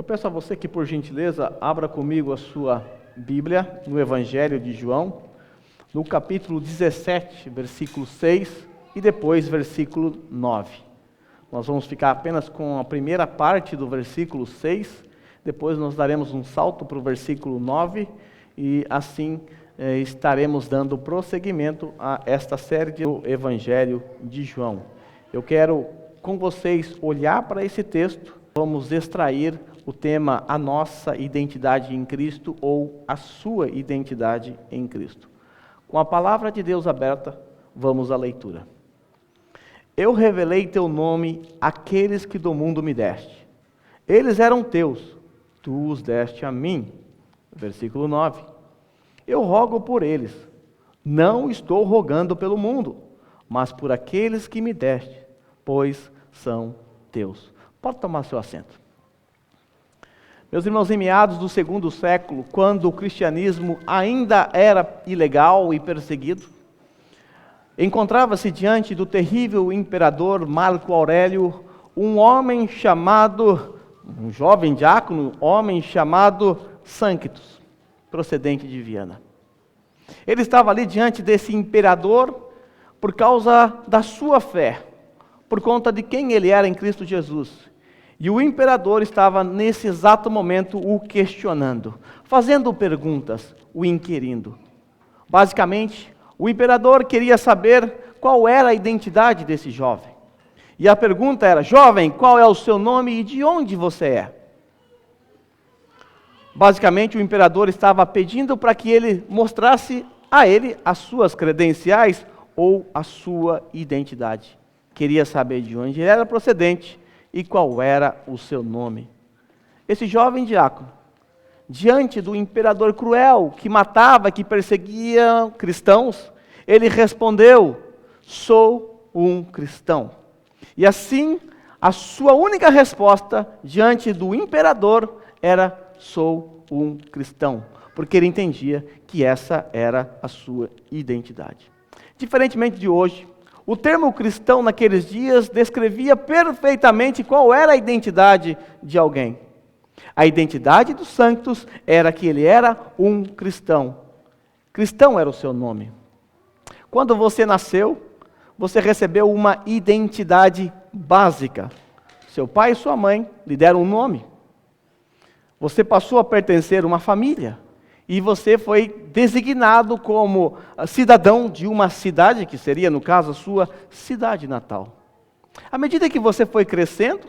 peço a você que, por gentileza, abra comigo a sua Bíblia no Evangelho de João, no capítulo 17, versículo 6 e depois versículo 9. Nós vamos ficar apenas com a primeira parte do versículo 6, depois nós daremos um salto para o versículo 9 e assim estaremos dando prosseguimento a esta série do Evangelho de João. Eu quero com vocês olhar para esse texto, vamos extrair o tema A Nossa Identidade em Cristo ou A Sua Identidade em Cristo. Com a palavra de Deus aberta, vamos à leitura. Eu revelei teu nome àqueles que do mundo me deste. Eles eram teus, tu os deste a mim. Versículo 9. Eu rogo por eles, não estou rogando pelo mundo, mas por aqueles que me deste, pois são teus. Pode tomar seu assento. Meus irmãos, em meados do segundo século, quando o cristianismo ainda era ilegal e perseguido, encontrava-se diante do terrível imperador Marco Aurélio um jovem diácono, homem chamado Sanctus, procedente de Viana. Ele estava ali diante desse imperador por causa da sua fé, por conta de quem ele era em Cristo Jesus. E o imperador estava nesse exato momento o questionando, fazendo perguntas, o inquirindo. Basicamente, o imperador queria saber qual era a identidade desse jovem. E a pergunta era: jovem, qual é o seu nome e de onde você é? Basicamente, o imperador estava pedindo para que ele mostrasse a ele as suas credenciais ou a sua identidade. Queria saber de onde ele era procedente e qual era o seu nome. Esse jovem diácono, diante do imperador cruel, que matava, que perseguia cristãos, ele respondeu: sou um cristão. E assim, a sua única resposta diante do imperador era: sou um cristão, porque ele entendia que essa era a sua identidade. Diferentemente de hoje, o termo cristão naqueles dias descrevia perfeitamente qual era a identidade de alguém. A identidade dos santos era que ele era um cristão. Cristão era o seu nome. Quando você nasceu, você recebeu uma identidade básica. Seu pai e sua mãe lhe deram um nome. Você passou a pertencer a uma família. E você foi designado como cidadão de uma cidade, que seria, no caso, a sua cidade natal. À medida que você foi crescendo,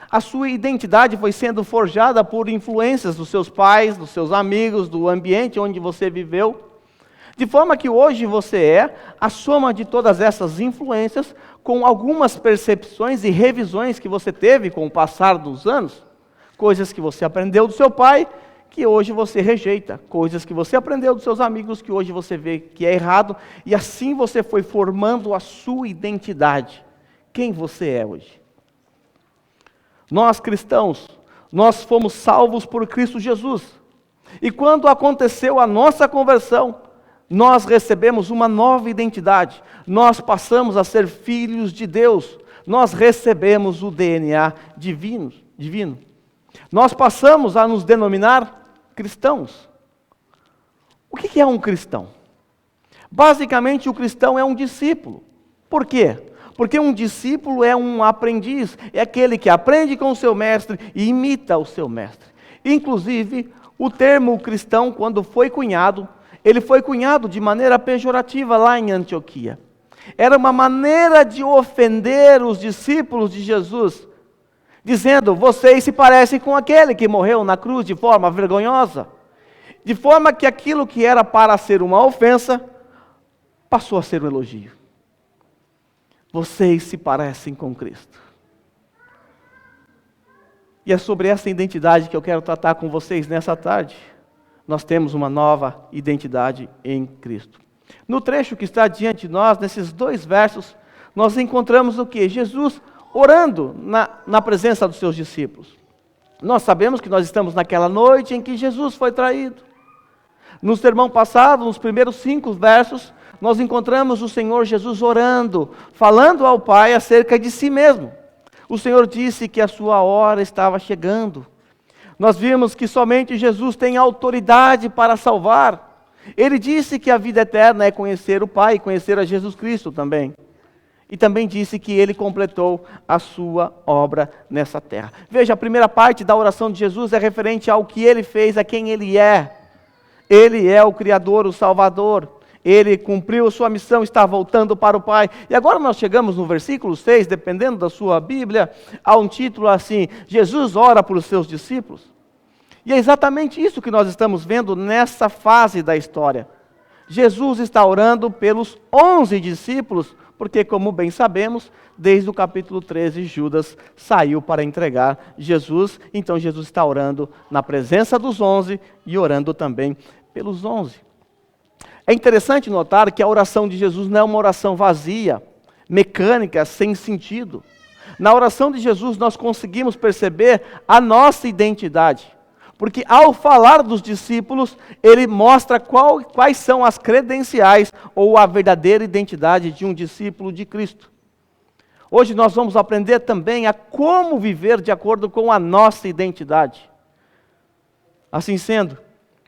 a sua identidade foi sendo forjada por influências dos seus pais, dos seus amigos, do ambiente onde você viveu, de forma que hoje você é a soma de todas essas influências, com algumas percepções e revisões que você teve com o passar dos anos, coisas que você aprendeu do seu pai, que hoje você rejeita, coisas que você aprendeu dos seus amigos, que hoje você vê que é errado, e assim você foi formando a sua identidade, quem você é hoje. Nós cristãos, nós fomos salvos por Cristo Jesus, e quando aconteceu a nossa conversão, nós recebemos uma nova identidade, nós passamos a ser filhos de Deus, nós recebemos o DNA divino. Nós passamos a nos denominar cristãos. O que é um cristão? Basicamente, o cristão é um discípulo. Por quê? Porque um discípulo é um aprendiz, é aquele que aprende com o seu mestre e imita o seu mestre. Inclusive, o termo cristão, quando foi cunhado, ele foi cunhado de maneira pejorativa lá em Antioquia. Era uma maneira de ofender os discípulos de Jesus, dizendo: vocês se parecem com aquele que morreu na cruz de forma vergonhosa. De forma que aquilo que era para ser uma ofensa, passou a ser um elogio. Vocês se parecem com Cristo. E é sobre essa identidade que eu quero tratar com vocês nessa tarde. Nós temos uma nova identidade em Cristo. No trecho que está diante de nós, nesses 2 versos, nós encontramos o quê? Jesus orando na presença dos seus discípulos. Nós sabemos que nós estamos naquela noite em que Jesus foi traído. No sermão passado, nos primeiros 5 versos, nós encontramos o Senhor Jesus orando, falando ao Pai acerca de si mesmo. O Senhor disse que a sua hora estava chegando. Nós vimos que somente Jesus tem autoridade para salvar. Ele disse que a vida eterna é conhecer o Pai, conhecer a Jesus Cristo também. E também disse que ele completou a sua obra nessa terra. Veja, a primeira parte da oração de Jesus é referente ao que ele fez, a quem ele é. Ele é o Criador, o Salvador. Ele cumpriu sua missão, está voltando para o Pai. E agora nós chegamos no versículo 6, dependendo da sua Bíblia, a um título assim: Jesus ora por os seus discípulos. E é exatamente isso que nós estamos vendo nessa fase da história. Jesus está orando pelos 11 discípulos, porque, como bem sabemos, desde o capítulo 13, Judas saiu para entregar Jesus. Então Jesus está orando na presença dos 11 e orando também pelos 11. É interessante notar que a oração de Jesus não é uma oração vazia, mecânica, sem sentido. Na oração de Jesus nós conseguimos perceber a nossa identidade. Porque ao falar dos discípulos, ele mostra quais são as credenciais ou a verdadeira identidade de um discípulo de Cristo. Hoje nós vamos aprender também a como viver de acordo com a nossa identidade. Assim sendo,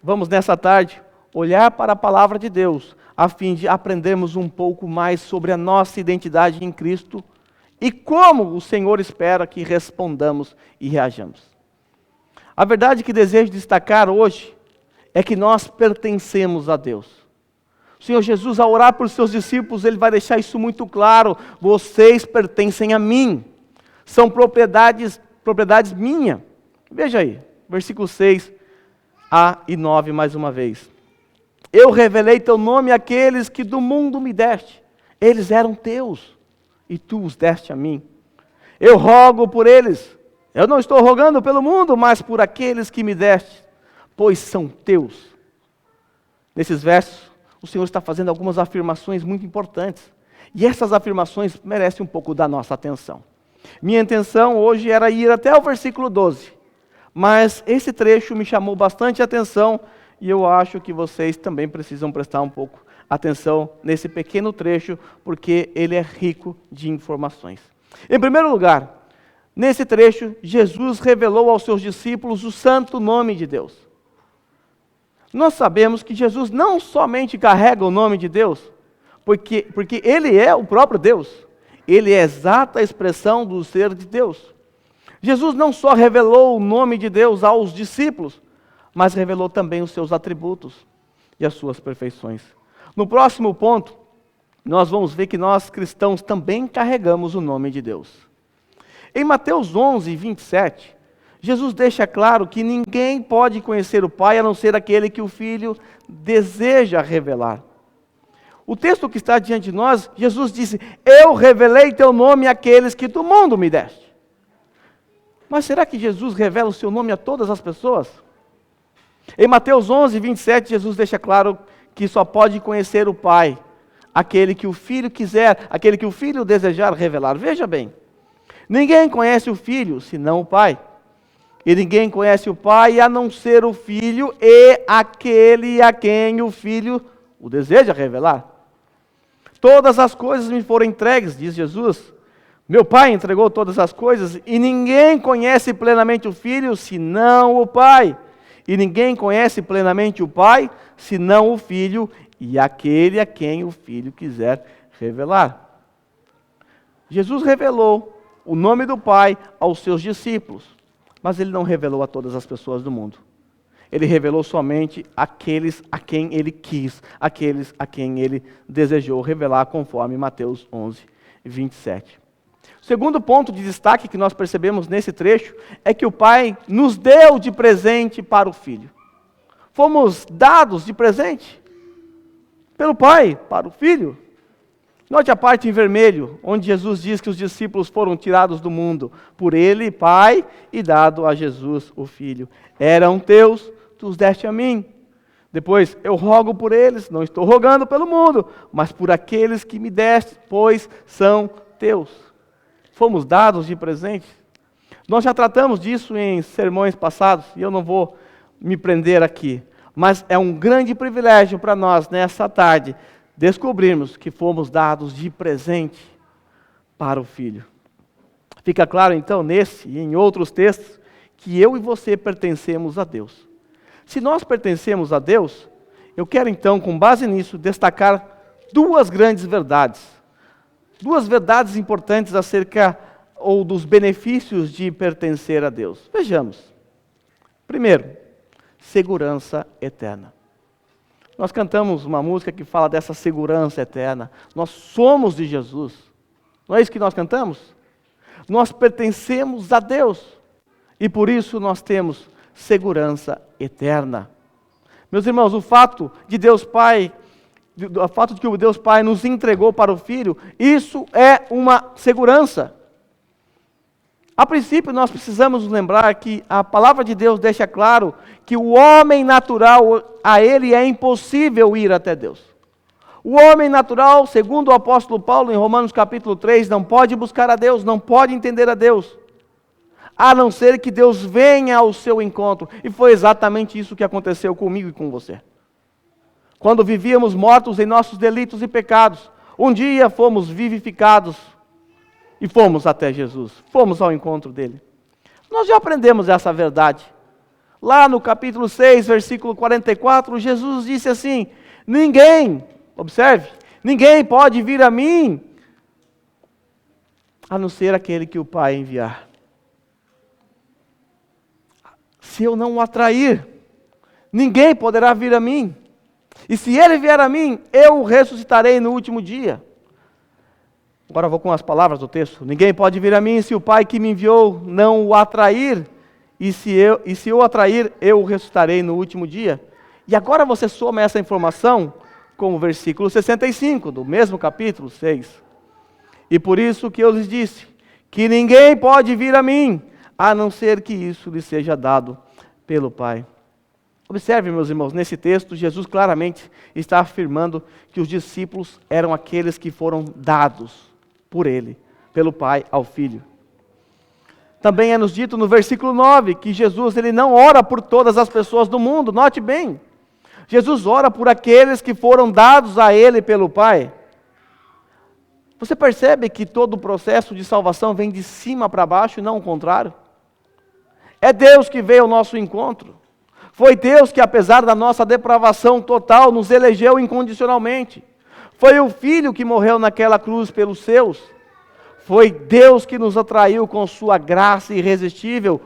vamos nessa tarde olhar para a palavra de Deus, a fim de aprendermos um pouco mais sobre a nossa identidade em Cristo e como o Senhor espera que respondamos e reajamos. A verdade que desejo destacar hoje é que nós pertencemos a Deus. O Senhor Jesus, ao orar por seus discípulos, Ele vai deixar isso muito claro: vocês pertencem a mim, são propriedades minhas. Veja aí, versículo 6 a e 9 mais uma vez. Eu revelei teu nome àqueles que do mundo me deste, eles eram teus, e tu os deste a mim. Eu rogo por eles. Eu não estou rogando pelo mundo, mas por aqueles que me deste, pois são teus. Nesses versos, o Senhor está fazendo algumas afirmações muito importantes. E essas afirmações merecem um pouco da nossa atenção. Minha intenção hoje era ir até o versículo 12. Mas esse trecho me chamou bastante atenção e eu acho que vocês também precisam prestar um pouco atenção nesse pequeno trecho, porque ele é rico de informações. Em primeiro lugar, nesse trecho, Jesus revelou aos seus discípulos o santo nome de Deus. Nós sabemos que Jesus não somente carrega o nome de Deus, porque Ele é o próprio Deus. Ele é a exata expressão do ser de Deus. Jesus não só revelou o nome de Deus aos discípulos, mas revelou também os seus atributos e as suas perfeições. No próximo ponto, nós vamos ver que nós cristãos também carregamos o nome de Deus. Em Mateus 11, 27, Jesus deixa claro que ninguém pode conhecer o Pai a não ser aquele que o Filho deseja revelar. O texto que está diante de nós, Jesus disse: eu revelei teu nome àqueles que do mundo me deste. Mas será que Jesus revela o seu nome a todas as pessoas? Em Mateus 11, 27, Jesus deixa claro que só pode conhecer o Pai aquele que o Filho quiser, aquele que o Filho desejar revelar. Veja bem, ninguém conhece o Filho, senão o Pai. E ninguém conhece o Pai a não ser o Filho e aquele a quem o Filho o deseja revelar. Todas as coisas me foram entregues, diz Jesus. Meu Pai entregou todas as coisas e ninguém conhece plenamente o Filho, senão o Pai. E ninguém conhece plenamente o Pai, senão o Filho e aquele a quem o Filho quiser revelar. Jesus revelou o nome do Pai aos seus discípulos, mas Ele não revelou a todas as pessoas do mundo. Ele revelou somente aqueles a quem Ele quis, aqueles a quem Ele desejou revelar, conforme Mateus 11, 27. O segundo ponto de destaque que nós percebemos nesse trecho é que o Pai nos deu de presente para o Filho. Fomos dados de presente pelo Pai para o Filho. Note a parte em vermelho, onde Jesus diz que os discípulos foram tirados do mundo por Ele, Pai, e dado a Jesus, o Filho. Eram teus, tu os deste a mim. Depois, eu rogo por eles, não estou rogando pelo mundo, mas por aqueles que me deste, pois são teus. Fomos dados de presente. Nós já tratamos disso em sermões passados, e eu não vou me prender aqui. Mas é um grande privilégio para nós, nessa tarde, descobrirmos que fomos dados de presente para o Filho. Fica claro, então, nesse e em outros textos, que eu e você pertencemos a Deus. Se nós pertencemos a Deus, eu quero então, com base nisso, destacar duas grandes verdades. Duas verdades importantes acerca ou dos benefícios de pertencer a Deus. Vejamos. Primeiro, segurança eterna. Nós cantamos uma música que fala dessa segurança eterna. Nós somos de Jesus. Não é isso que nós cantamos? Nós pertencemos a Deus. E por isso nós temos segurança eterna. Meus irmãos, o fato de Deus Pai, o fato de que o Deus Pai nos entregou para o Filho, isso é uma segurança. A princípio, nós precisamos lembrar que a palavra de Deus deixa claro que o homem natural, a ele é impossível ir até Deus. O homem natural, segundo o apóstolo Paulo, em Romanos capítulo 3, não pode buscar a Deus, não pode entender a Deus, a não ser que Deus venha ao seu encontro. E foi exatamente isso que aconteceu comigo e com você. Quando vivíamos mortos em nossos delitos e pecados, um dia fomos vivificados e fomos até Jesus, fomos ao encontro dele. Nós já aprendemos essa verdade. Lá no capítulo 6, versículo 44, Jesus disse assim: ninguém, observe, ninguém pode vir a mim, a não ser aquele que o Pai enviar. Se eu não o atrair, ninguém poderá vir a mim. E se ele vier a mim, eu o ressuscitarei no último dia. Agora vou com as palavras do texto. Ninguém pode vir a mim se o Pai que me enviou não o atrair. E se eu o atrair, eu o ressuscitarei no último dia. E agora você soma essa informação com o versículo 65, do mesmo capítulo 6. E por isso que eu lhes disse, que ninguém pode vir a mim, a não ser que isso lhe seja dado pelo Pai. Observe, meus irmãos, nesse texto, Jesus claramente está afirmando que os discípulos eram aqueles que foram dados por ele, pelo Pai ao Filho. Também é nos dito no versículo 9, que Jesus ele não ora por todas as pessoas do mundo, note bem. Jesus ora por aqueles que foram dados a ele pelo Pai. Você percebe que todo o processo de salvação vem de cima para baixo e não o contrário? É Deus que veio ao nosso encontro. Foi Deus que, apesar da nossa depravação total, nos elegeu incondicionalmente. Foi o Filho que morreu naquela cruz pelos seus. Foi Deus que nos atraiu com sua graça irresistível.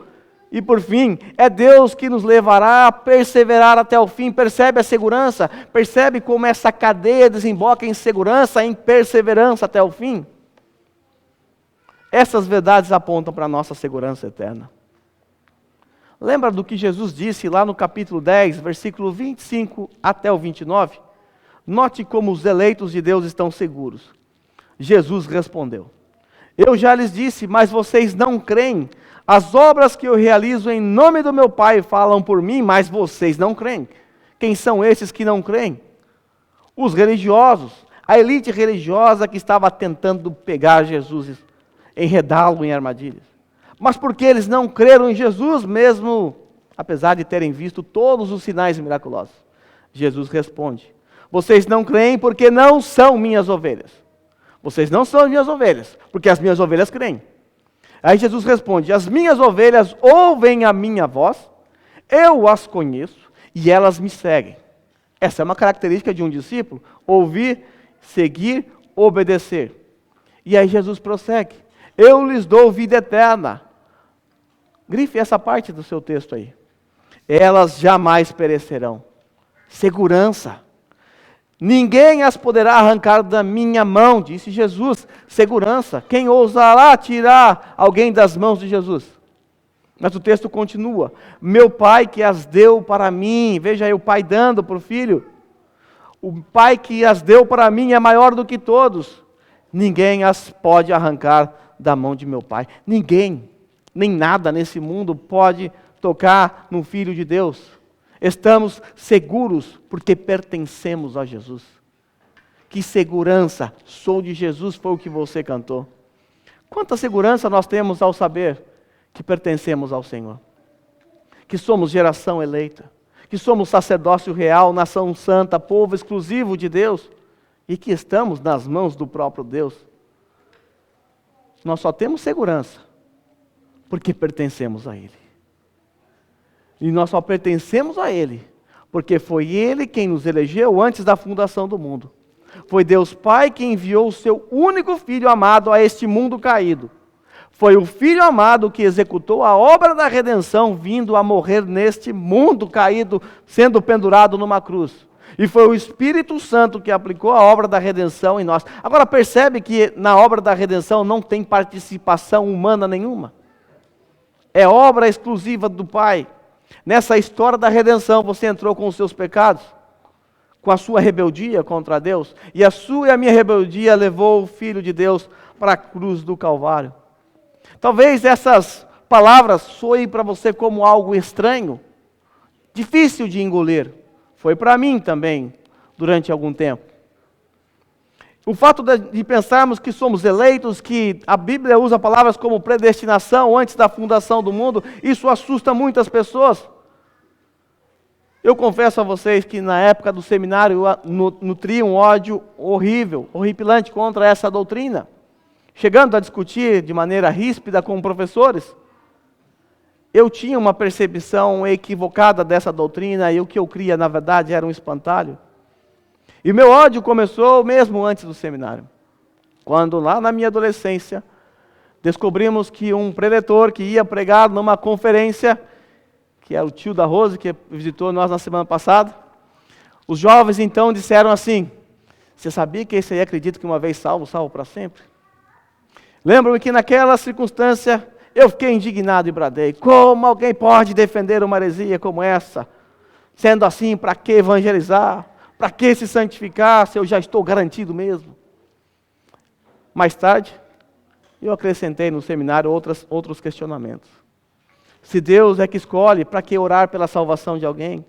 E por fim, é Deus que nos levará a perseverar até o fim. Percebe a segurança? Percebe como essa cadeia desemboca em segurança, em perseverança até o fim? Essas verdades apontam para a nossa segurança eterna. Lembra do que Jesus disse lá no capítulo 10, versículo 25 até o 29? Note como os eleitos de Deus estão seguros. Jesus respondeu: eu já lhes disse, mas vocês não creem. As obras que eu realizo em nome do meu Pai falam por mim, mas vocês não creem. Quem são esses que não creem? Os religiosos, a elite religiosa que estava tentando pegar Jesus, enredá-lo em armadilhas. Mas porque eles não creram em Jesus, mesmo apesar de terem visto todos os sinais miraculosos. Jesus responde: vocês não creem porque não são minhas ovelhas. Vocês não são minhas ovelhas, porque as minhas ovelhas creem. Aí Jesus responde: as minhas ovelhas ouvem a minha voz, eu as conheço e elas me seguem. Essa é uma característica de um discípulo: ouvir, seguir, obedecer. E aí Jesus prossegue: eu lhes dou vida eterna. Grife essa parte do seu texto aí. Elas jamais perecerão. Segurança. Ninguém as poderá arrancar da minha mão, disse Jesus. Segurança. Quem ousará tirar alguém das mãos de Jesus? Mas o texto continua: meu Pai que as deu para mim. Veja aí o Pai dando para o Filho. O Pai que as deu para mim é maior do que todos. Ninguém as pode arrancar da mão de meu Pai. Ninguém, nem nada nesse mundo pode tocar no Filho de Deus. Estamos seguros porque pertencemos a Jesus. Que segurança! Sou de Jesus, foi o que você cantou. Quanta segurança nós temos ao saber que pertencemos ao Senhor. Que somos geração eleita. Que somos sacerdócio real, nação santa, povo exclusivo de Deus. E que estamos nas mãos do próprio Deus. Nós só temos segurança porque pertencemos a Ele. E nós só pertencemos a Ele, porque foi Ele quem nos elegeu antes da fundação do mundo. Foi Deus Pai que enviou o seu único Filho amado a este mundo caído. Foi o Filho amado que executou a obra da redenção, vindo a morrer neste mundo caído, sendo pendurado numa cruz. E foi o Espírito Santo que aplicou a obra da redenção em nós. Agora percebe que na obra da redenção não tem participação humana nenhuma. É obra exclusiva do Pai. Nessa história da redenção você entrou com os seus pecados, com a sua rebeldia contra Deus. E a sua e a minha rebeldia levou o Filho de Deus para a cruz do Calvário. Talvez essas palavras soem para você como algo estranho, difícil de engolir. Foi para mim também, durante algum tempo. O fato de pensarmos que somos eleitos, que a Bíblia usa palavras como predestinação antes da fundação do mundo, isso assusta muitas pessoas. Eu confesso a vocês que na época do seminário eu nutria um ódio horrível, horripilante contra essa doutrina. Chegando a discutir de maneira ríspida com professores, eu tinha uma percepção equivocada dessa doutrina e o que eu cria, na verdade, era um espantalho. E o meu ódio começou mesmo antes do seminário. Quando lá na minha adolescência, descobrimos que um preletor que ia pregar numa conferência, que era o tio da Rose, que visitou nós na semana passada, os jovens então disseram assim: você sabia que esse aí acredita que uma vez salvo, salvo para sempre? Lembro-me que naquela circunstância eu fiquei indignado e bradei: como alguém pode defender uma heresia como essa? Sendo assim, para que evangelizar? Para que se santificar se eu já estou garantido mesmo? Mais tarde, eu acrescentei no seminário outros questionamentos. Se Deus é que escolhe, para que orar pela salvação de alguém?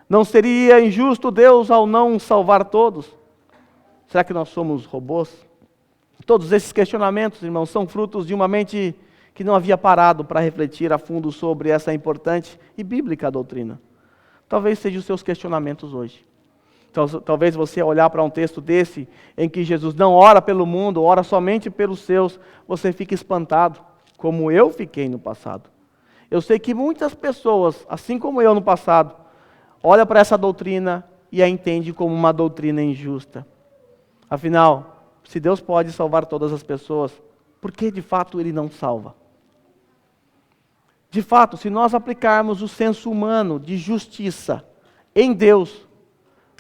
Não seria injusto Deus ao não salvar todos? Será que nós somos robôs? Todos esses questionamentos, irmãos, são frutos de uma mente que não havia parado para refletir a fundo sobre essa importante e bíblica doutrina. Talvez sejam os seus questionamentos hoje. Talvez você olhar para um texto desse, em que Jesus não ora pelo mundo, ora somente pelos seus, você fica espantado, como eu fiquei no passado. Eu sei que muitas pessoas, assim como eu no passado, olham para essa doutrina e a entendem como uma doutrina injusta. Afinal, se Deus pode salvar todas as pessoas, por que de fato Ele não salva? De fato, se nós aplicarmos o senso humano de justiça em Deus,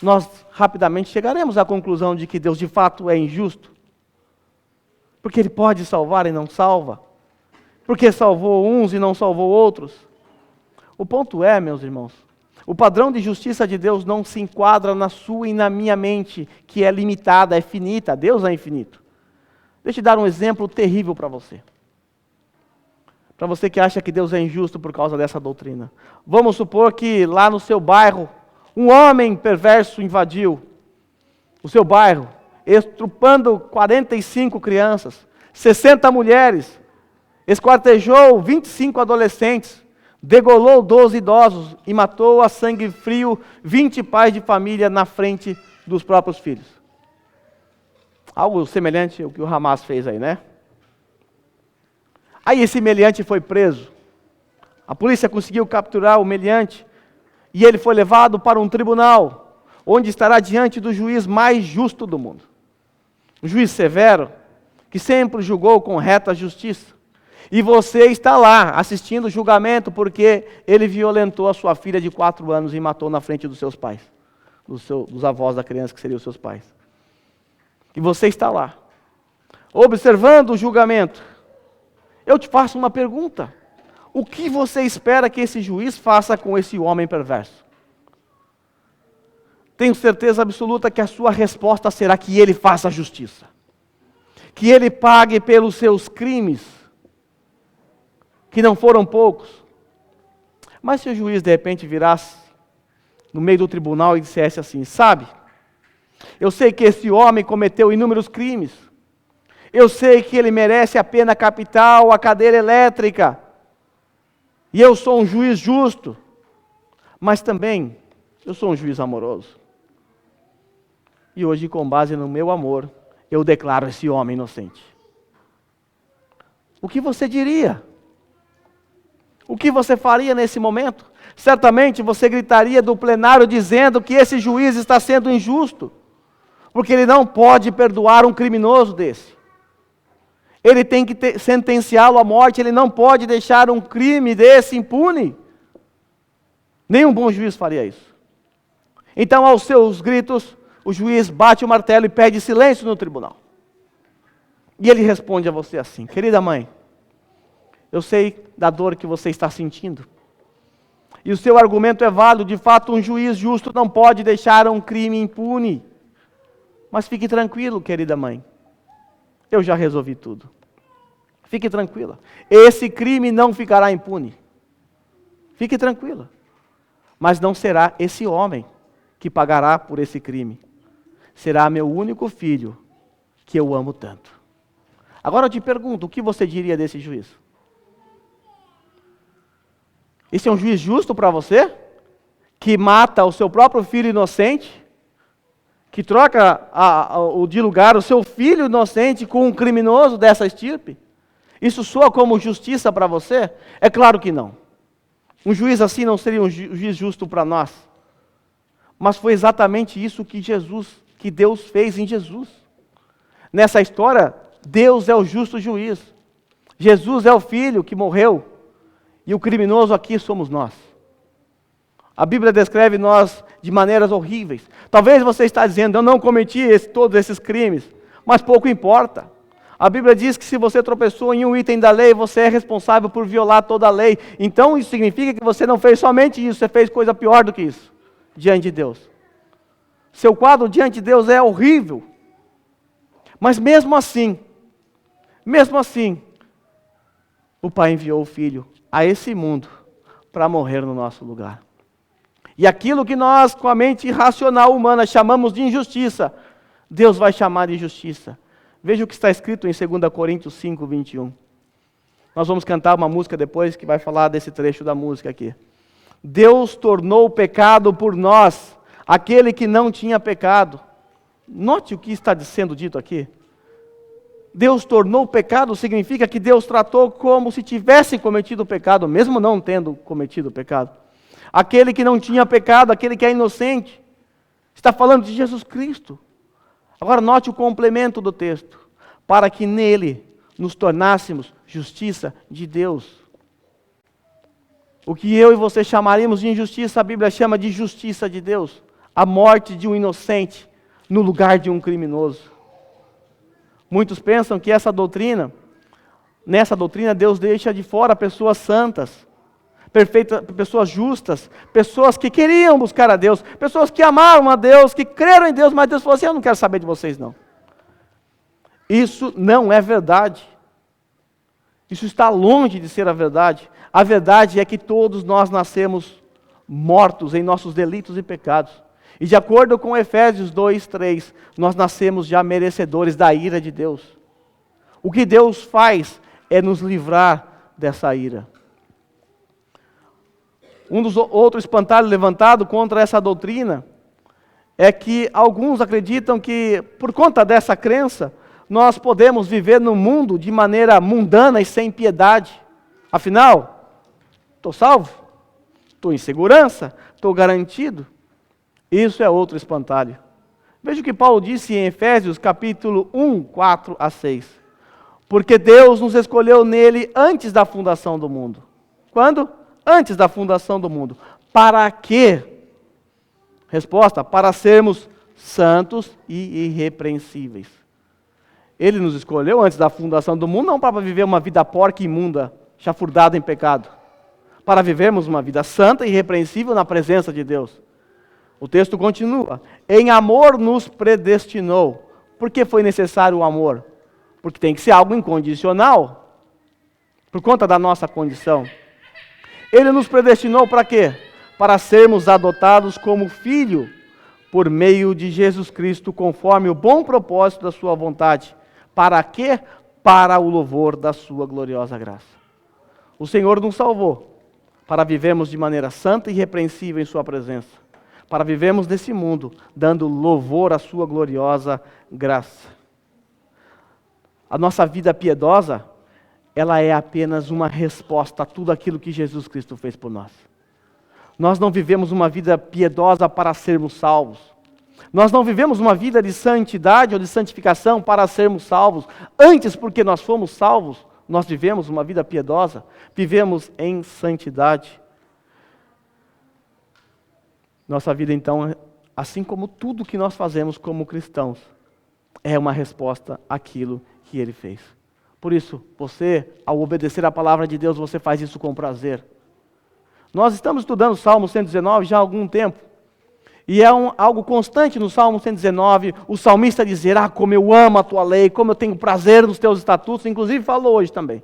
nós rapidamente chegaremos à conclusão de que Deus de fato é injusto. Porque Ele pode salvar e não salva. Porque salvou uns e não salvou outros. O ponto é, meus irmãos, o padrão de justiça de Deus não se enquadra na sua e na minha mente, que é limitada, é finita. Deus é infinito. Deixa eu dar um exemplo terrível para você. Para você que acha que Deus é injusto por causa dessa doutrina. Vamos supor que lá no seu bairro, um homem perverso invadiu o seu bairro, estrupando 45 crianças, 60 mulheres, esquartejou 25 adolescentes, degolou 12 idosos e matou a sangue frio 20 pais de família na frente dos próprios filhos. Algo semelhante ao que o Hamas fez aí, né? Aí esse meliante foi preso. A polícia conseguiu capturar o meliante e ele foi levado para um tribunal, onde estará diante do juiz mais justo do mundo. Um juiz severo, que sempre julgou com reta justiça. E você está lá, assistindo o julgamento, porque ele violentou a sua filha de 4 anos e matou na frente dos seus pais, dos avós da criança, que seriam os seus pais. E você está lá, observando o julgamento. Eu te faço uma pergunta. O que você espera que esse juiz faça com esse homem perverso? Tenho certeza absoluta que a sua resposta será que ele faça justiça. Que ele pague pelos seus crimes, que não foram poucos. Mas se o juiz de repente virasse no meio do tribunal e dissesse assim: sabe, eu sei que esse homem cometeu inúmeros crimes. Eu sei que ele merece a pena capital, a cadeira elétrica. E eu sou um juiz justo. Mas também, eu sou um juiz amoroso. E hoje, com base no meu amor, eu declaro esse homem inocente. O que você diria? O que você faria nesse momento? Certamente você gritaria do plenário dizendo que esse juiz está sendo injusto, porque ele não pode perdoar um criminoso desse. Ele tem que sentenciá-lo à morte, ele não pode deixar um crime desse impune. Nenhum bom juiz faria isso. Então, aos seus gritos, o juiz bate o martelo e pede silêncio no tribunal. E ele responde a você assim: querida mãe, eu sei da dor que você está sentindo. E o seu argumento é válido, de fato um juiz justo não pode deixar um crime impune. Mas fique tranquilo, querida mãe, eu já resolvi tudo. Fique tranquila, esse crime não ficará impune. Fique tranquila. Mas não será esse homem que pagará por esse crime. Será meu único filho, que eu amo tanto. Agora eu te pergunto, o que você diria desse juiz? Esse é um juiz justo para você? Que mata o seu próprio filho inocente? Que troca de lugar o seu filho inocente com um criminoso dessa estirpe? Isso soa como justiça para você? É claro que não. Um juiz assim não seria um juiz justo para nós. Mas foi exatamente isso que Deus fez em Jesus. Nessa história, Deus é o justo juiz. Jesus é o filho que morreu. E o criminoso aqui somos nós. A Bíblia descreve nós de maneiras horríveis. Talvez você está dizendo, eu não cometi todos esses crimes. Mas pouco importa. A Bíblia diz que se você tropeçou em um item da lei, você é responsável por violar toda a lei. Então isso significa que você não fez somente isso, você fez coisa pior do que isso, diante de Deus. Seu quadro diante de Deus é horrível. Mas mesmo assim, o Pai enviou o Filho a esse mundo para morrer no nosso lugar. E aquilo que nós, com a mente racional humana, chamamos de injustiça, Deus vai chamar de justiça. Veja o que está escrito em 2 Coríntios 5, 21. Nós vamos cantar uma música depois que vai falar desse trecho da música aqui. Deus tornou pecado por nós, aquele que não tinha pecado. Note o que está sendo dito aqui. Deus tornou pecado significa que Deus tratou como se tivesse cometido pecado, mesmo não tendo cometido pecado. Aquele que não tinha pecado, aquele que é inocente, está falando de Jesus Cristo. Agora note o complemento do texto, para que nele nos tornássemos justiça de Deus. O que eu e você chamaríamos de injustiça, a Bíblia chama de justiça de Deus. A morte de um inocente no lugar de um criminoso. Muitos pensam que nessa doutrina Deus deixa de fora pessoas santas, perfeitas, pessoas justas, pessoas que queriam buscar a Deus, pessoas que amaram a Deus, que creram em Deus, mas Deus falou assim, eu não quero saber de vocês não. Isso não é verdade. Isso está longe de ser a verdade. A verdade é que todos nós nascemos mortos em nossos delitos e pecados. E de acordo com Efésios 2, 3, nós nascemos já merecedores da ira de Deus. O que Deus faz é nos livrar dessa ira. Um dos outros espantalhos levantado contra essa doutrina é que alguns acreditam que, por conta dessa crença, nós podemos viver no mundo de maneira mundana e sem piedade. Afinal, estou salvo, estou em segurança, estou garantido. Isso é outro espantalho. Veja o que Paulo disse em Efésios capítulo 1, 4 a 6. Porque Deus nos escolheu nele antes da fundação do mundo. Quando? Antes da fundação do mundo. Para quê? Resposta, para sermos santos e irrepreensíveis. Ele nos escolheu antes da fundação do mundo, não para viver uma vida porca e imunda, chafurdada em pecado. Para vivermos uma vida santa e irrepreensível na presença de Deus. O texto continua, em amor nos predestinou. Por que foi necessário o amor? Porque tem que ser algo incondicional, por conta da nossa condição. Ele nos predestinou para quê? Para sermos adotados como filho, por meio de Jesus Cristo, conforme o bom propósito da sua vontade. Para quê? Para o louvor da sua gloriosa graça. O Senhor nos salvou, para vivermos de maneira santa e irrepreensível em sua presença. Para vivermos nesse mundo, dando louvor à sua gloriosa graça. A nossa vida piedosa ela é apenas uma resposta a tudo aquilo que Jesus Cristo fez por nós. Nós não vivemos uma vida piedosa para sermos salvos. Nós não vivemos uma vida de santidade ou de santificação para sermos salvos. Antes, porque nós fomos salvos, nós vivemos uma vida piedosa, vivemos em santidade. Nossa vida, então, assim como tudo que nós fazemos como cristãos, é uma resposta àquilo que Ele fez. Por isso, você, ao obedecer a palavra de Deus, você faz isso com prazer. Nós estamos estudando o Salmo 119 já há algum tempo. E é algo constante no Salmo 119, o salmista dizer, como eu amo a tua lei, como eu tenho prazer nos teus estatutos, inclusive falou hoje também.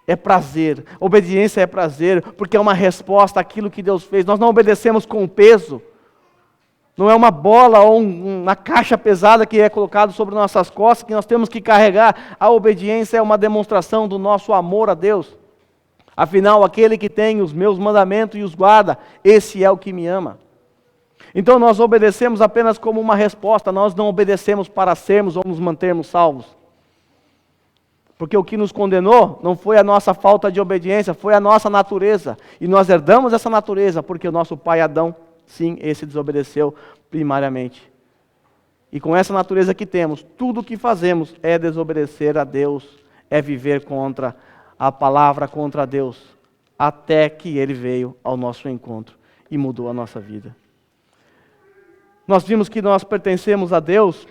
É prazer, obediência é prazer, porque é uma resposta àquilo que Deus fez. Nós não obedecemos com peso, não é uma bola ou uma caixa pesada que é colocado sobre nossas costas, que nós temos que carregar. A obediência é uma demonstração do nosso amor a Deus. Afinal, aquele que tem os meus mandamentos e os guarda, esse é o que me ama. Então nós obedecemos apenas como uma resposta, nós não obedecemos para sermos ou nos mantermos salvos. Porque o que nos condenou não foi a nossa falta de obediência, foi a nossa natureza. E nós herdamos essa natureza porque o nosso pai Adão, sim, esse desobedeceu primariamente. E com essa natureza que temos, tudo o que fazemos é desobedecer a Deus, é viver contra a palavra, contra Deus, até que Ele veio ao nosso encontro e mudou a nossa vida. Nós vimos que nós pertencemos a Deus,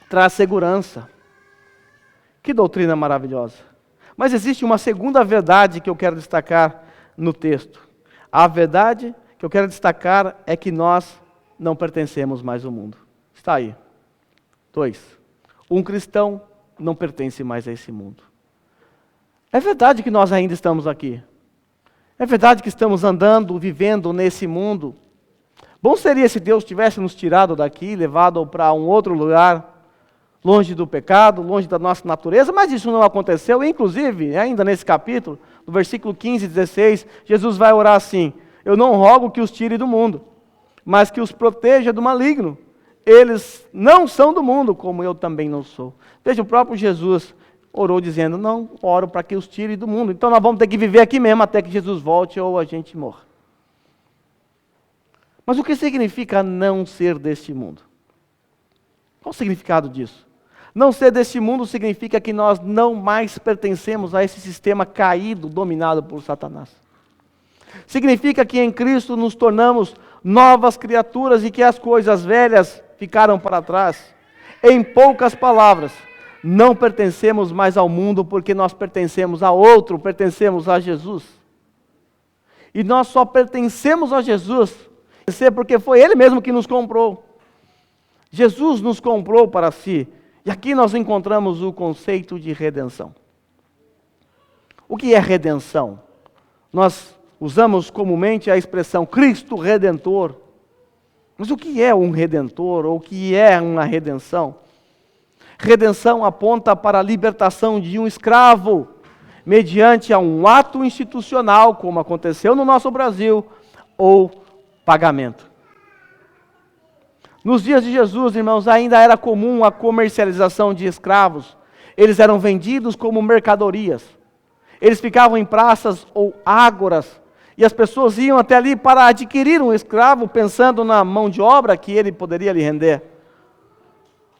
traz segurança. Que doutrina maravilhosa. Mas existe uma segunda verdade que eu quero destacar no texto. A verdade que eu quero destacar é que nós não pertencemos mais ao mundo. Está aí. 2. Um cristão não pertence mais a esse mundo. É verdade que nós ainda estamos aqui. É verdade que estamos andando, vivendo nesse mundo. Bom seria se Deus tivesse nos tirado daqui, levado para um outro lugar, longe do pecado, longe da nossa natureza, mas isso não aconteceu. Inclusive, ainda nesse capítulo, no versículo 15 e 16, Jesus vai orar assim: eu não rogo que os tire do mundo, mas que os proteja do maligno. Eles não são do mundo, como eu também não sou. Veja, o próprio Jesus orou dizendo, não oro para que os tire do mundo. Então nós vamos ter que viver aqui mesmo até que Jesus volte ou a gente morra. Mas o que significa não ser deste mundo? Qual o significado disso? Não ser deste mundo significa que nós não mais pertencemos a esse sistema caído, dominado por Satanás. Significa que em Cristo nos tornamos novas criaturas e que as coisas velhas ficaram para trás. Em poucas palavras, não pertencemos mais ao mundo porque nós pertencemos a outro, pertencemos a Jesus. E nós só pertencemos a Jesus porque foi Ele mesmo que nos comprou. Jesus nos comprou para si. E aqui nós encontramos o conceito de redenção. O que é redenção? Nós usamos comumente a expressão Cristo Redentor. Mas o que é um redentor? Ou o que é uma redenção? Redenção aponta para a libertação de um escravo, mediante a um ato institucional, como aconteceu no nosso Brasil, ou pagamento. Nos dias de Jesus, irmãos, ainda era comum a comercialização de escravos. Eles eram vendidos como mercadorias. Eles ficavam em praças ou ágoras, e as pessoas iam até ali para adquirir um escravo, pensando na mão de obra que ele poderia lhe render.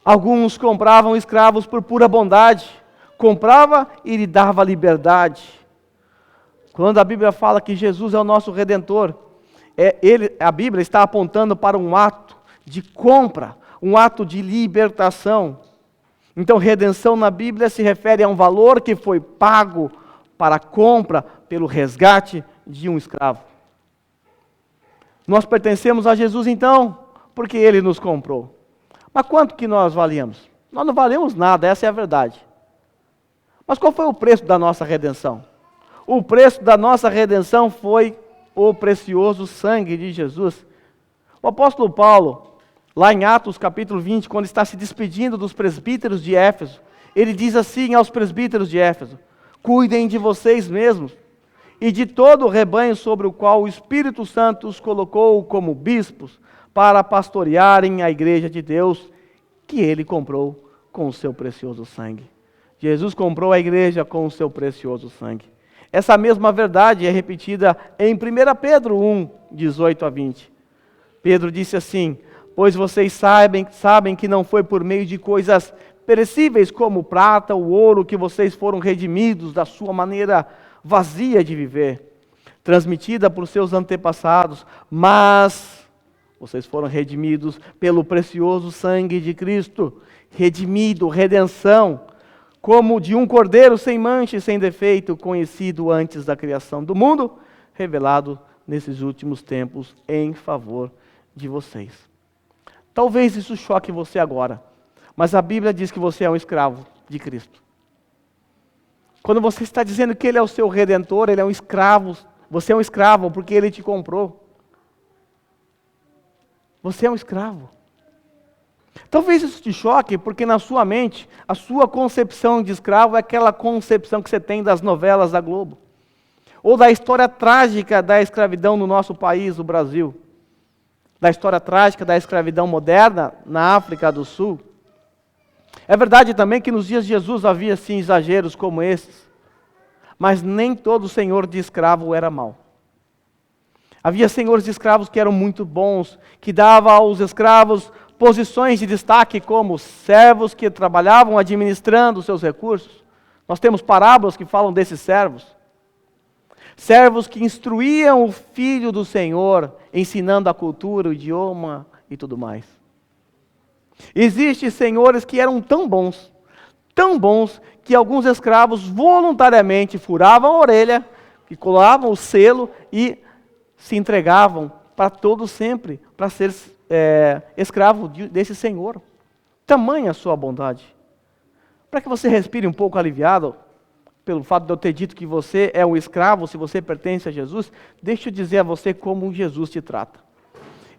Alguns compravam escravos por pura bondade. Comprava e lhe dava liberdade. Quando a Bíblia fala que Jesus é o nosso Redentor, a Bíblia está apontando para um ato de compra, um ato de libertação. Então, redenção na Bíblia se refere a um valor que foi pago para a compra, pelo resgate de um escravo. Nós pertencemos a Jesus então, porque Ele nos comprou. Mas quanto que nós valíamos? Nós não valemos nada, essa é a verdade. Mas qual foi o preço da nossa redenção? O preço da nossa redenção foi o precioso sangue de Jesus. O apóstolo Paulo, lá em Atos capítulo 20, quando está se despedindo dos presbíteros de Éfeso, ele diz assim aos presbíteros de Éfeso: cuidem de vocês mesmos e de todo o rebanho sobre o qual o Espírito Santo os colocou como bispos para pastorearem a igreja de Deus, que ele comprou com o seu precioso sangue. Jesus comprou a igreja com o seu precioso sangue. Essa mesma verdade é repetida em 1 Pedro 1, 18 a 20. Pedro disse assim: pois vocês sabem que não foi por meio de coisas perecíveis como o prata, o ouro, que vocês foram redimidos da sua maneira vazia de viver, transmitida por seus antepassados, mas vocês foram redimidos pelo precioso sangue de Cristo, redimido, redenção, como de um cordeiro sem mancha e sem defeito, conhecido antes da criação do mundo, revelado nesses últimos tempos em favor de vocês. Talvez isso choque você agora, mas a Bíblia diz que você é um escravo de Cristo. Quando você está dizendo que Ele é o seu Redentor, Ele é um escravo, você é um escravo porque Ele te comprou. Você é um escravo. Talvez isso te choque, porque na sua mente, a sua concepção de escravo é aquela concepção que você tem das novelas da Globo, ou da história trágica da escravidão no nosso país, o Brasil, da história trágica da escravidão moderna na África do Sul. É verdade também que nos dias de Jesus havia sim exageros como esses, mas nem todo senhor de escravo era mau. Havia senhores de escravos que eram muito bons, que davam aos escravos posições de destaque como servos que trabalhavam administrando os seus recursos. Nós temos parábolas que falam desses servos. Servos que instruíam o filho do Senhor, ensinando a cultura, o idioma e tudo mais. Existem senhores que eram tão bons, que alguns escravos voluntariamente furavam a orelha, que colavam o selo e se entregavam para todo sempre, para ser escravo desse senhor. Tamanha a sua bondade. Para que você respire um pouco aliviado, pelo fato de eu ter dito que você é um escravo, se você pertence a Jesus, deixa eu dizer a você como Jesus te trata.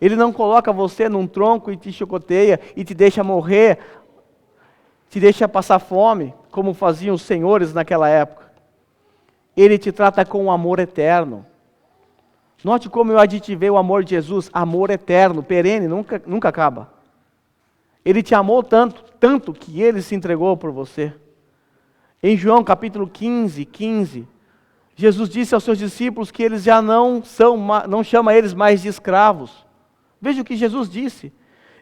Ele não coloca você num tronco e te chicoteia e te deixa morrer, te deixa passar fome, como faziam os senhores naquela época. Ele te trata com um amor eterno. Note como eu aditivei o amor de Jesus, amor eterno, perene, nunca acaba. Ele te amou tanto que Ele se entregou por você. Em João capítulo 15, Jesus disse aos seus discípulos que eles já não chama eles mais de escravos. Veja o que Jesus disse: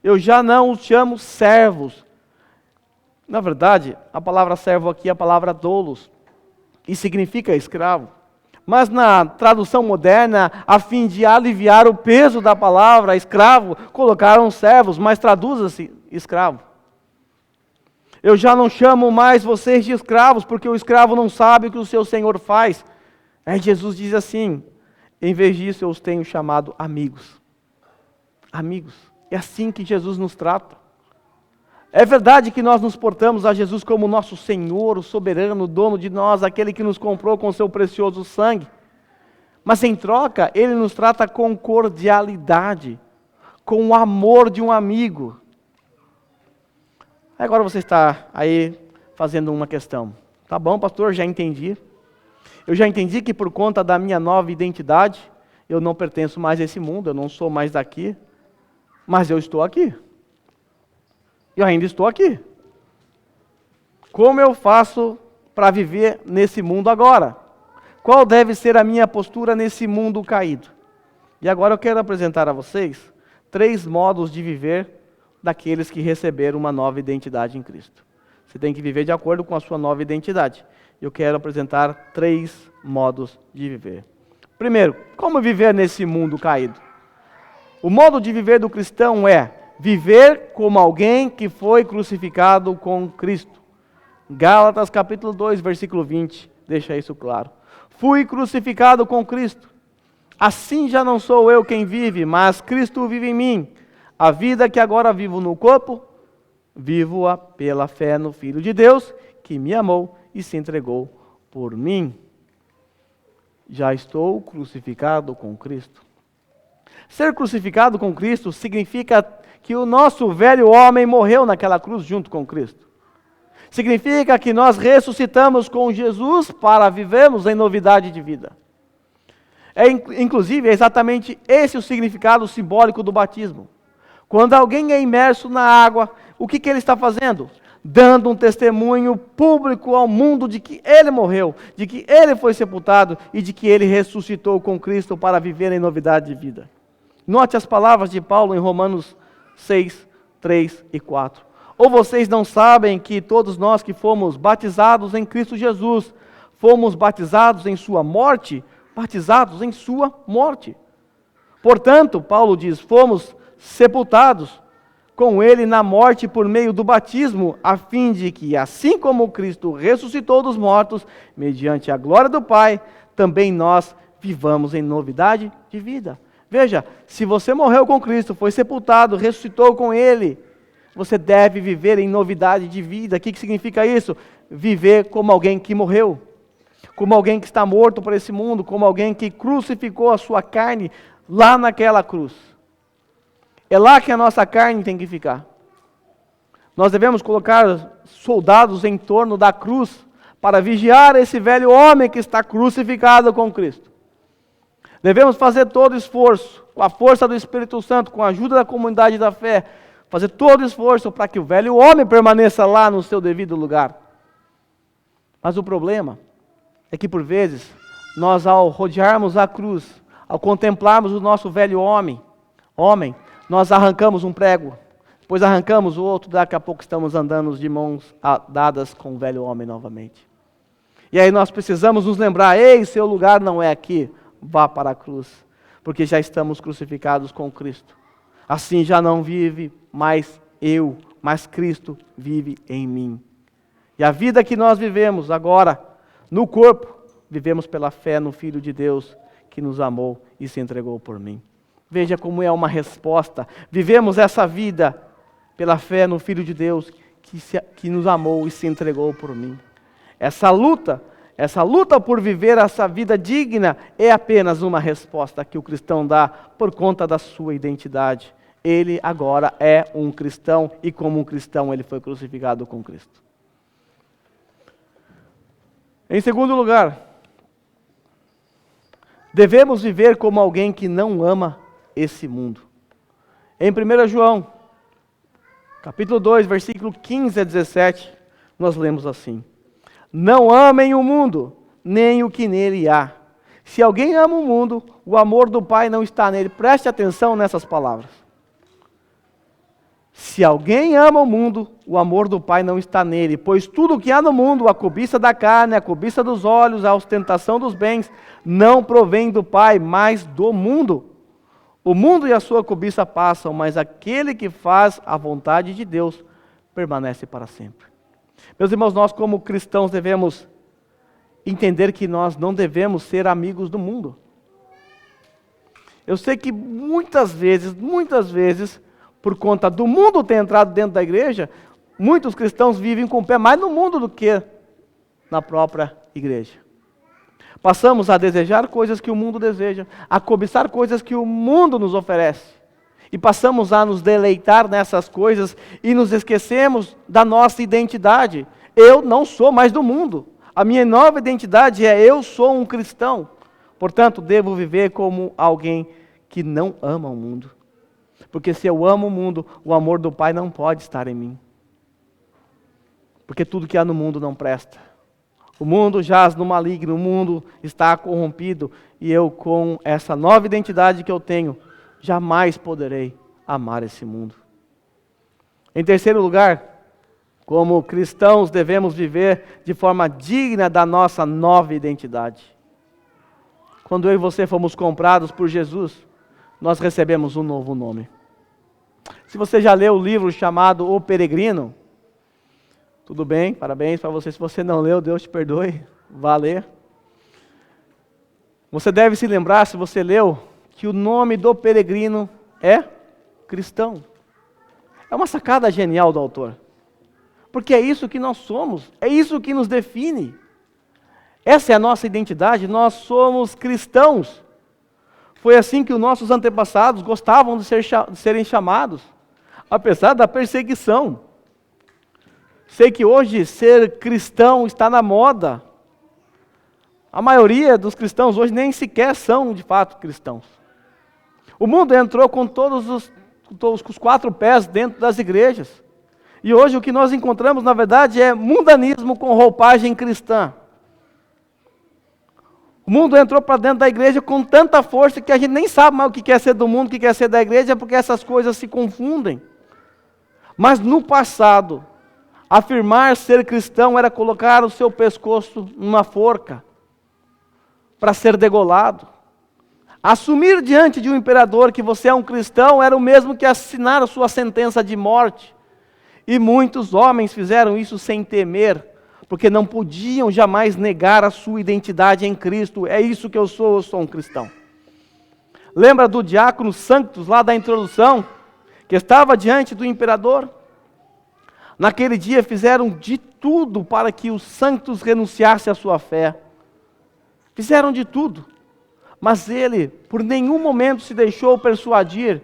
eu já não os chamo servos. Na verdade, a palavra servo aqui é a palavra doulos, e significa escravo. Mas na tradução moderna, a fim de aliviar o peso da palavra escravo, colocaram servos, mas traduz-se escravo. Eu já não chamo mais vocês de escravos, porque o escravo não sabe o que o seu senhor faz. Aí Jesus diz assim: em vez disso eu os tenho chamado amigos. Amigos. É assim que Jesus nos trata. É verdade que nós nos portamos a Jesus como nosso Senhor, o soberano, o dono de nós, aquele que nos comprou com o seu precioso sangue. Mas em troca, Ele nos trata com cordialidade, com o amor de um amigo. Agora você está aí fazendo uma questão. Tá bom, pastor, já entendi. Eu já entendi que por conta da minha nova identidade, eu não pertenço mais a esse mundo, eu não sou mais daqui, mas eu estou aqui. Eu ainda estou aqui. Como eu faço para viver nesse mundo agora? Qual deve ser a minha postura nesse mundo caído? E agora eu quero apresentar a vocês 3 modos de viver daqueles que receberam uma nova identidade em Cristo. Você tem que viver de acordo com a sua nova identidade. Eu quero apresentar 3 modos de viver. Primeiro, como viver nesse mundo caído? O modo de viver do cristão é viver como alguém que foi crucificado com Cristo. Gálatas capítulo 2, versículo 20, deixa isso claro. Fui crucificado com Cristo. Assim já não sou eu quem vive, mas Cristo vive em mim. A vida que agora vivo no corpo, vivo-a pela fé no Filho de Deus, que me amou e se entregou por mim. Já estou crucificado com Cristo. Ser crucificado com Cristo significa que o nosso velho homem morreu naquela cruz junto com Cristo. Significa que nós ressuscitamos com Jesus para vivermos em novidade de vida. Inclusive, é exatamente esse o significado simbólico do batismo. Quando alguém é imerso na água, o que ele está fazendo? dando um testemunho público ao mundo de que ele morreu, de que ele foi sepultado e de que ele ressuscitou com Cristo para viver em novidade de vida. Note as palavras de Paulo em Romanos 6, 3 e 4. Ou vocês não sabem que todos nós que fomos batizados em Cristo Jesus, fomos batizados em sua morte? Batizados em sua morte. Portanto, Paulo diz, fomos sepultados com ele na morte por meio do batismo, a fim de que, assim como Cristo ressuscitou dos mortos, mediante a glória do Pai, também nós vivamos em novidade de vida. Veja, se você morreu com Cristo, foi sepultado, ressuscitou com ele, você deve viver em novidade de vida. O que significa isso? Viver como alguém que morreu, como alguém que está morto para esse mundo, como alguém que crucificou a sua carne lá naquela cruz. É lá que a nossa carne tem que ficar. Nós devemos colocar soldados em torno da cruz para vigiar esse velho homem que está crucificado com Cristo. Devemos fazer todo esforço, com a força do Espírito Santo, com a ajuda da comunidade da fé, fazer todo esforço para que o velho homem permaneça lá no seu devido lugar. Mas o problema é que por vezes, nós ao rodearmos a cruz, ao contemplarmos o nosso velho homem, nós arrancamos um prego, depois arrancamos o outro, daqui a pouco estamos andando de mãos dadas com o velho homem novamente. E aí nós precisamos nos lembrar, ei, seu lugar não é aqui, vá para a cruz, porque já estamos crucificados com Cristo. Assim já não vive mais eu, mas Cristo vive em mim. E a vida que nós vivemos agora, no corpo, vivemos pela fé no Filho de Deus, que nos amou e se entregou por mim. Veja como é uma resposta. Vivemos essa vida pela fé no Filho de Deus, que nos amou e se entregou por mim. Essa luta por viver essa vida digna é apenas uma resposta que o cristão dá por conta da sua identidade. Ele agora é um cristão e como um cristão ele foi crucificado com Cristo. Em segundo lugar, devemos viver como alguém que não ama esse mundo. Em 1 João, capítulo 2, versículo 15 a 17, nós lemos assim: não amem o mundo, nem o que nele há. Se alguém ama o mundo, o amor do Pai não está nele. Preste atenção nessas palavras. Se alguém ama o mundo, o amor do Pai não está nele, pois tudo o que há no mundo, a cobiça da carne, a cobiça dos olhos, a ostentação dos bens, não provém do Pai, mas do mundo. O mundo e a sua cobiça passam, mas aquele que faz a vontade de Deus permanece para sempre. Meus irmãos, nós como cristãos devemos entender que nós não devemos ser amigos do mundo. Eu sei que muitas vezes, por conta do mundo ter entrado dentro da igreja, muitos cristãos vivem com o pé mais no mundo do que na própria igreja. Passamos a desejar coisas que o mundo deseja, a cobiçar coisas que o mundo nos oferece. E passamos a nos deleitar nessas coisas e nos esquecemos da nossa identidade. Eu não sou mais do mundo. A minha nova identidade é eu sou um cristão. Portanto, devo viver como alguém que não ama o mundo. Porque se eu amo o mundo, o amor do Pai não pode estar em mim. Porque tudo que há no mundo não presta. O mundo jaz no maligno, o mundo está corrompido. E eu, com essa nova identidade que eu tenho, jamais poderei amar esse mundo. Em terceiro lugar, como cristãos devemos viver de forma digna da nossa nova identidade. Quando eu e você fomos comprados por Jesus, nós recebemos um novo nome. Se você já leu o livro chamado O Peregrino, tudo bem, parabéns para você. Se você não leu, Deus te perdoe, vá ler. Você deve se lembrar, se você leu, que o nome do peregrino é cristão. É uma sacada genial do autor. Porque é isso que nós somos, é isso que nos define. Essa é a nossa identidade, nós somos cristãos. Foi assim que os nossos antepassados gostavam de serem chamados, apesar da perseguição. Sei que hoje ser cristão está na moda. A maioria dos cristãos hoje nem sequer são de fato cristãos. O mundo entrou com todos os 4 pés dentro das igrejas. E hoje o que nós encontramos, na verdade, é mundanismo com roupagem cristã. O mundo entrou para dentro da igreja com tanta força que a gente nem sabe mais o que quer ser do mundo, o que quer ser da igreja, porque essas coisas se confundem. Mas no passado, afirmar ser cristão era colocar o seu pescoço numa forca para ser degolado. Assumir diante de um imperador que você é um cristão era o mesmo que assinar a sua sentença de morte. E muitos homens fizeram isso sem temer, porque não podiam jamais negar a sua identidade em Cristo. É isso que eu sou um cristão. Lembra do diácono Sanctus, lá da introdução, que estava diante do imperador? Naquele dia fizeram de tudo para que o Sanctus renunciasse à sua fé. Fizeram de tudo, mas ele por nenhum momento se deixou persuadir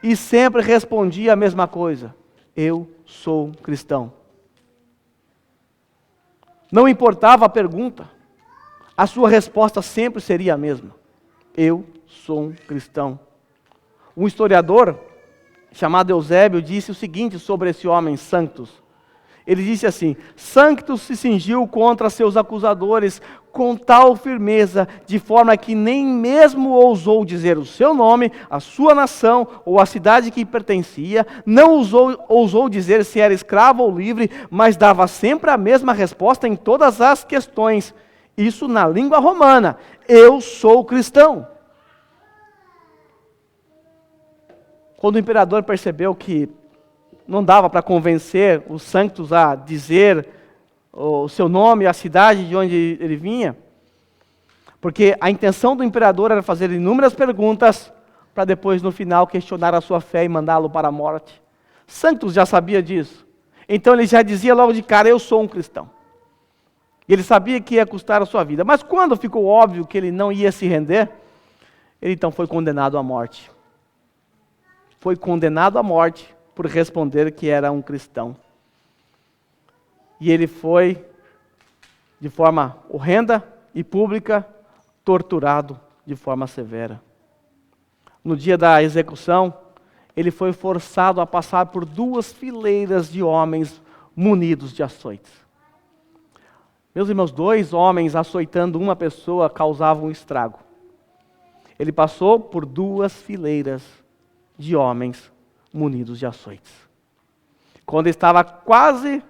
e sempre respondia a mesma coisa: eu sou cristão. Não importava a pergunta, a sua resposta sempre seria a mesma: eu sou um cristão. Um historiador chamado Eusébio disse o seguinte sobre esse homem Sanctus. Ele disse assim: Sanctus se cingiu contra seus acusadores com tal firmeza, de forma que nem mesmo ousou dizer o seu nome, a sua nação ou a cidade que pertencia, não ousou dizer se era escravo ou livre, mas dava sempre a mesma resposta em todas as questões. Isso na língua romana: eu sou cristão. Quando o imperador percebeu que não dava para convencer os Sanctus a dizer o seu nome, a cidade de onde ele vinha, porque a intenção do imperador era fazer inúmeras perguntas para depois no final questionar a sua fé e mandá-lo para a morte. Sanctus já sabia disso, então ele já dizia logo de cara: eu sou um cristão. Ele sabia que ia custar a sua vida, mas quando ficou óbvio que ele não ia se render, ele então foi condenado à morte. Foi condenado à morte por responder que era um cristão. E ele foi, de forma horrenda e pública, torturado de forma severa. No dia da execução, ele foi forçado a passar por 2 fileiras de homens munidos de açoites. Meus irmãos, 2 homens açoitando uma pessoa causavam um estrago. Ele passou por 2 fileiras de homens munidos de açoites. Quando estava quase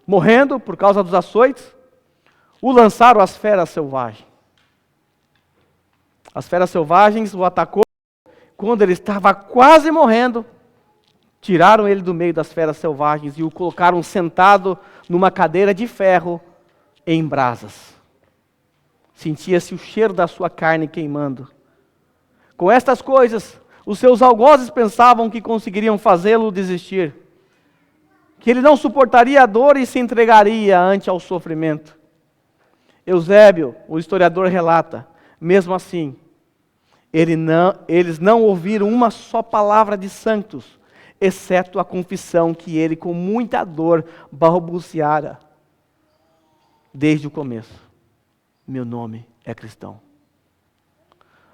morrendo por causa dos açoites, o lançaram às feras selvagens. As feras selvagens o atacou. Quando ele estava quase morrendo, tiraram ele do meio das feras selvagens e o colocaram sentado numa cadeira de ferro em brasas. Sentia-se o cheiro da sua carne queimando. Com estas coisas, os seus algozes pensavam que conseguiriam fazê-lo desistir, que ele não suportaria a dor e se entregaria ante ao sofrimento. Eusébio, o historiador, relata: mesmo assim, eles não ouviram uma só palavra de Sanctus, exceto a confissão que ele, com muita dor, balbuciara desde o começo: meu nome é cristão.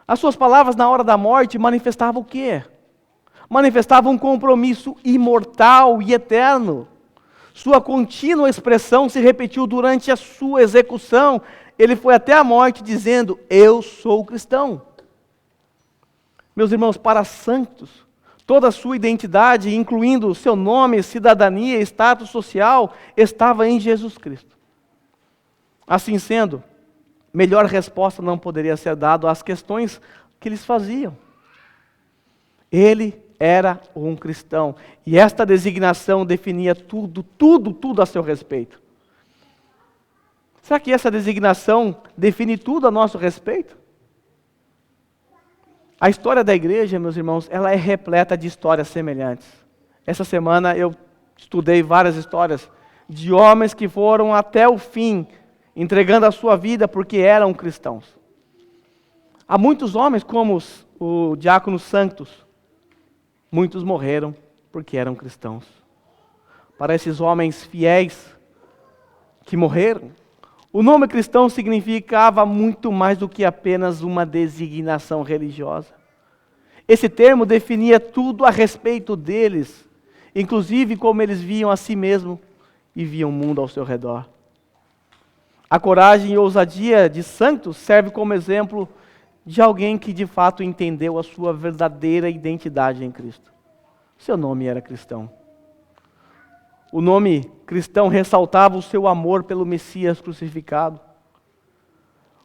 As suas palavras na hora da morte manifestavam o quê? Manifestavam um compromisso imortal e eterno. Sua contínua expressão se repetiu durante a sua execução. Ele foi até a morte dizendo: eu sou cristão. Meus irmãos, para Sanctus, toda a sua identidade, incluindo seu nome, cidadania, status social, estava em Jesus Cristo. Assim sendo, melhor resposta não poderia ser dada às questões que eles faziam. Ele era um cristão. E esta designação definia tudo a seu respeito. Será que essa designação define tudo a nosso respeito? A história da igreja, meus irmãos, ela é repleta de histórias semelhantes. Essa semana eu estudei várias histórias de homens que foram até o fim, entregando a sua vida porque eram cristãos. Há muitos homens como o diácono Sanctus. Muitos morreram porque eram cristãos. Para esses homens fiéis que morreram, o nome cristão significava muito mais do que apenas uma designação religiosa. Esse termo definia tudo a respeito deles inclusive como eles viam a si mesmos e viam o mundo ao seu redor. A coragem e ousadia de santos serve como exemplo de alguém que de fato entendeu a sua verdadeira identidade em Cristo. Seu nome era cristão. O nome cristão ressaltava o seu amor pelo Messias crucificado.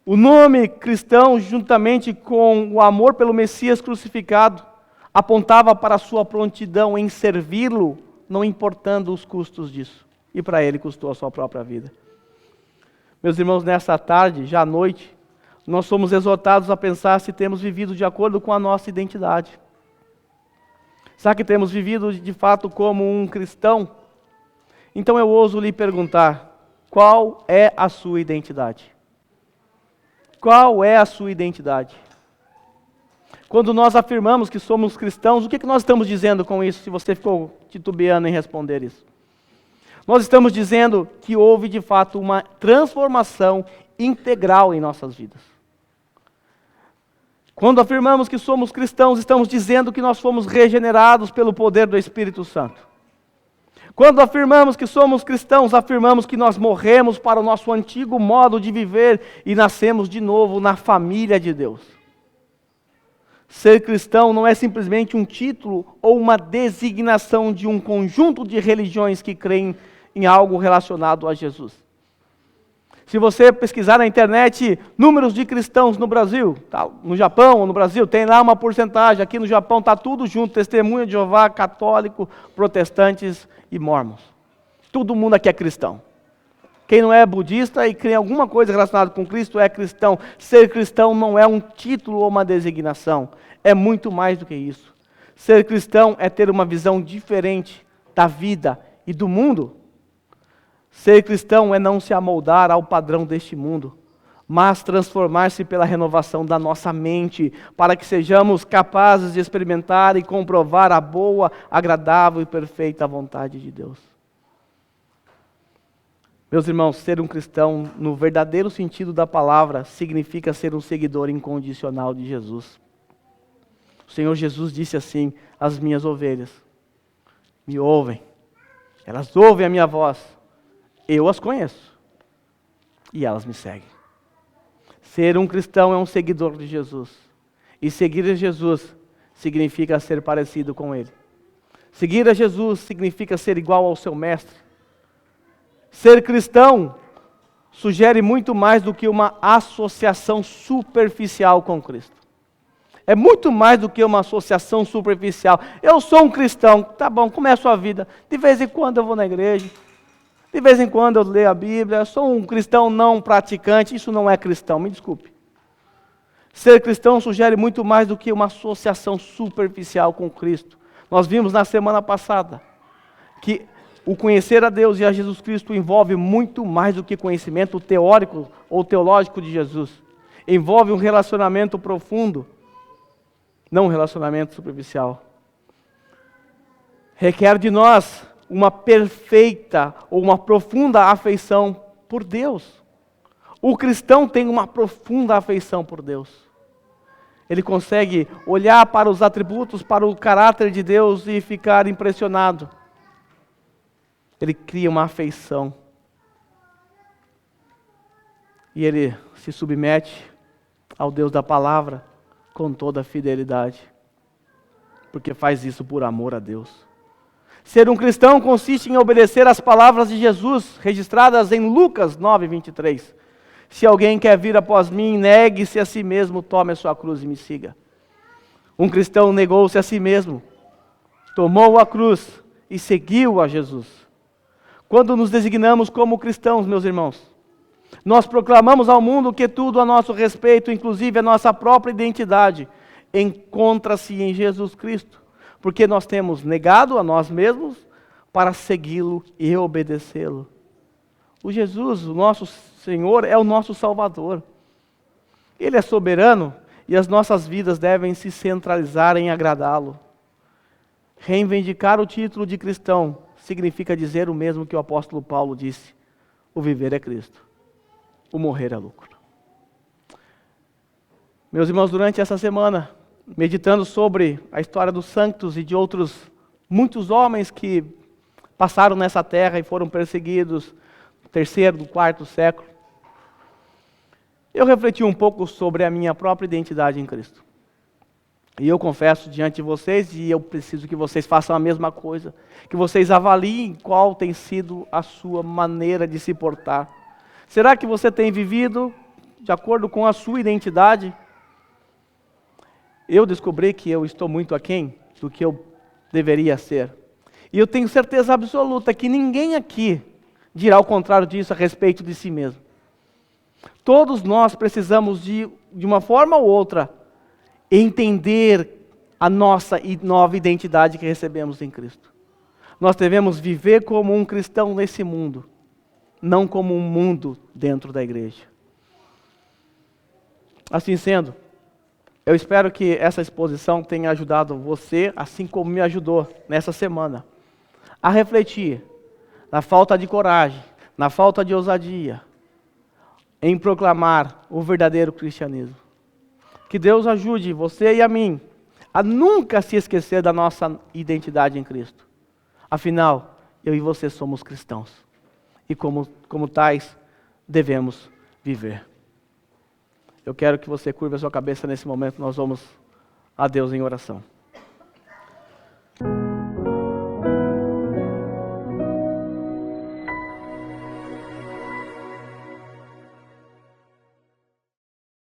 O nome cristão, juntamente com o amor pelo Messias crucificado, apontava para a sua prontidão em servi-lo, não importando os custos disso. E para ele custou a sua própria vida. Meus irmãos, nessa tarde, já à noite, nós somos exortados a pensar se temos vivido de acordo com a nossa identidade. Será que temos vivido de fato como um cristão? Então eu ouso lhe perguntar, qual é a sua identidade? Qual é a sua identidade? Quando nós afirmamos que somos cristãos, o que nós estamos dizendo com isso, se você ficou titubeando em responder isso? Nós estamos dizendo que houve de fato uma transformação integral em nossas vidas. Quando afirmamos que somos cristãos, estamos dizendo que nós fomos regenerados pelo poder do Espírito Santo. Quando afirmamos que somos cristãos, afirmamos que nós morremos para o nosso antigo modo de viver e nascemos de novo na família de Deus. Ser cristão não é simplesmente um título ou uma designação de um conjunto de religiões que creem em algo relacionado a Jesus. Se você pesquisar na internet números de cristãos no Brasil, tá, no Japão ou no Brasil, tem lá uma porcentagem. Aqui no Japão está tudo junto, testemunha de Jeová, católico, protestantes e mormons. Todo mundo aqui é cristão. Quem não é budista e crê em alguma coisa relacionada com Cristo é cristão. Ser cristão não é um título ou uma designação. É muito mais do que isso. Ser cristão é ter uma visão diferente da vida e do mundo. Ser cristão é não se amoldar ao padrão deste mundo, mas transformar-se pela renovação da nossa mente, para que sejamos capazes de experimentar e comprovar a boa, agradável e perfeita vontade de Deus. Meus irmãos, ser um cristão, no verdadeiro sentido da palavra, significa ser um seguidor incondicional de Jesus. O Senhor Jesus disse assim: as minhas ovelhas me ouvem, elas ouvem a minha voz, eu as conheço e elas me seguem. Ser um cristão é um seguidor de Jesus. E seguir a Jesus significa ser parecido com Ele. Seguir a Jesus significa ser igual ao seu mestre. Ser cristão sugere muito mais do que uma associação superficial com Cristo. É muito mais do que uma associação superficial. Eu sou um cristão, tá bom, como é a sua vida? De vez em quando eu vou na igreja. De vez em quando eu leio a Bíblia, sou um cristão não praticante, isso não é cristão, me desculpe. Ser cristão sugere muito mais do que uma associação superficial com Cristo. Nós vimos na semana passada que o conhecer a Deus e a Jesus Cristo envolve muito mais do que conhecimento teórico ou teológico de Jesus. Envolve um relacionamento profundo, não um relacionamento superficial. Requer de nós uma perfeita ou uma profunda afeição por Deus. O cristão tem uma profunda afeição por Deus. Ele consegue olhar para os atributos, para o caráter de Deus e ficar impressionado. Ele cria uma afeição. E ele se submete ao Deus da palavra com toda a fidelidade. Porque faz isso por amor a Deus. Ser um cristão consiste em obedecer às palavras de Jesus, registradas em Lucas 9:23. Se alguém quer vir após mim, negue-se a si mesmo, tome a sua cruz e me siga. Um cristão negou-se a si mesmo, tomou a cruz e seguiu a Jesus. Quando nos designamos como cristãos, meus irmãos, nós proclamamos ao mundo que tudo a nosso respeito, inclusive a nossa própria identidade, encontra-se em Jesus Cristo. Porque nós temos negado a nós mesmos para segui-lo e obedecê-lo. O Jesus, o nosso Senhor, é o nosso Salvador. Ele é soberano e as nossas vidas devem se centralizar em agradá-lo. Reivindicar o título de cristão significa dizer o mesmo que o apóstolo Paulo disse: o viver é Cristo, o morrer é lucro. Meus irmãos, durante essa semana, meditando sobre a história dos santos e de outros Muitos homens que passaram nessa terra e foram perseguidos no terceiro, no quarto século. Eu refleti um pouco sobre a minha própria identidade em Cristo. E eu confesso diante de vocês, e eu preciso que vocês façam a mesma coisa, que vocês avaliem qual tem sido a sua maneira de se portar. Será que você tem vivido de acordo com a sua identidade? Eu descobri que eu estou muito aquém do que eu deveria ser. E eu tenho certeza absoluta que ninguém aqui dirá o contrário disso a respeito de si mesmo. Todos nós precisamos de uma forma ou outra, entender a nossa nova identidade que recebemos em Cristo. Nós devemos viver como um cristão nesse mundo, não como um mundo dentro da igreja. Assim sendo, eu espero que essa exposição tenha ajudado você, assim como me ajudou nessa semana, a refletir na falta de coragem, na falta de ousadia, em proclamar o verdadeiro cristianismo. Que Deus ajude você e a mim a nunca se esquecer da nossa identidade em Cristo. Afinal, eu e você somos cristãos. E como tais, devemos viver. Eu quero que você curva a sua cabeça nesse momento, nós vamos a Deus em oração.